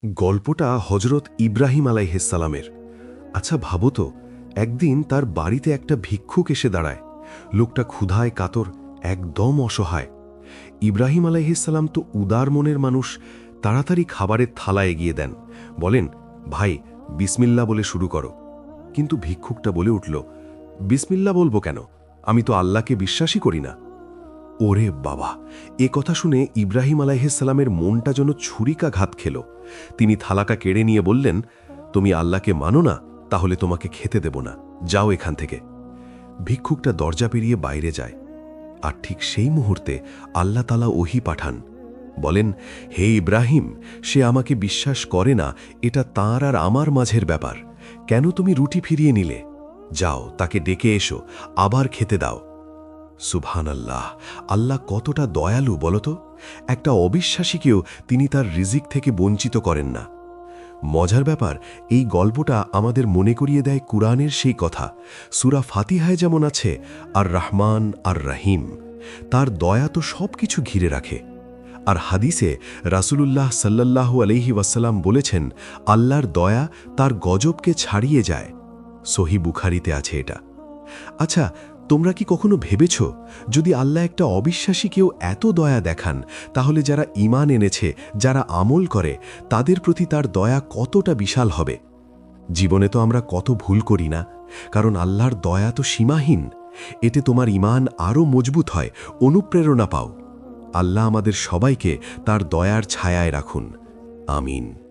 গল্পটা হজরত ইব্রাহিম আলাইহিসসালামের। আচ্ছা ভাবো তো, একদিন তার বাড়িতে একটা ভিক্ষুক এসে দাঁড়ায়। লোকটা ক্ষুধায় কাতর, একদম অসহায়। ইব্রাহিম আলাইহিসসালাম তো উদার মনের মানুষ, তাড়াতাড়ি খাবারের থালা এগিয়ে দেন। বলেন, ভাই বিসমিল্লা বলে শুরু করো। কিন্তু ভিক্ষুকটা বলে উঠল, বিসমিল্লা বলবো কেন? আমি তো আল্লাহকে বিশ্বাসই করি না। ওরে বাবা! এ কথা শুনে ইব্রাহিম আলাইহিসসালামের মনটা যেন ছুরিকাঘাত খেল। তিনি থালাটা কেড়ে নিয়ে বললেন, তুমি আল্লাহকে মানো না, তাহলে তোমাকে খেতে দেব না, যাও এখান থেকে। ভিক্ষুকটা দরজা পেরিয়ে বাইরে যায়। আর ঠিক সেই মুহূর্তে আল্লাহ তাআলা ওহী পাঠান। বলেন, হে ইব্রাহিম, সে আমাকে বিশ্বাস করে না, এটা তাঁর আর আমার মাঝের ব্যাপার। কেন তুমি রুটি ফিরিয়ে নিলে? যাও, তাকে ডেকে এসো, আবার খেতে দাও। সুবহানাল্লাহ! আল্লাহ কতটা দয়ালু বলতো। একটা অবিশ্বাসীকেও তিনি তার রিজিক থেকে বঞ্চিত করেন না। মজার ব্যাপার, এই গল্পটা আমাদের মনে করিয়ে দেয় কুরআনের সেই কথা। সূরা ফাতিহায় যেমন আছে, আর রহমান আর রহিম, তার দয়া তো সব কিছু ঘিরে রাখে। আর হাদিসে রাসূলুল্লাহ সাল্লাল্লাহু আলাইহি ওয়াসাল্লাম বলেছেন, আল্লাহর দয়া তার গজবকে ছাড়িয়ে যায়। সহিহ বুখারীতে আছে এটা। আচ্ছা, তোমরা কি কখনো ভেবেছ, যদি আল্লাহ একটা অবিশ্বাসীকেও এত দয়া দেখান, তাহলে যারা ঈমান এনেছে, যারা আমল করে, তাদের প্রতি তার দয়া কতটা বিশাল হবে? জীবনে তো আমরা কত ভুল করি না, কারণ আল্লাহর দয়া তো সীমাহীন। এতে তোমার ঈমান আরও মজবুত হয়, অনুপ্রেরণা পাও। আল্লাহ আমাদের সবাইকে তার দয়ার ছায়ায় রাখুন। আমিন।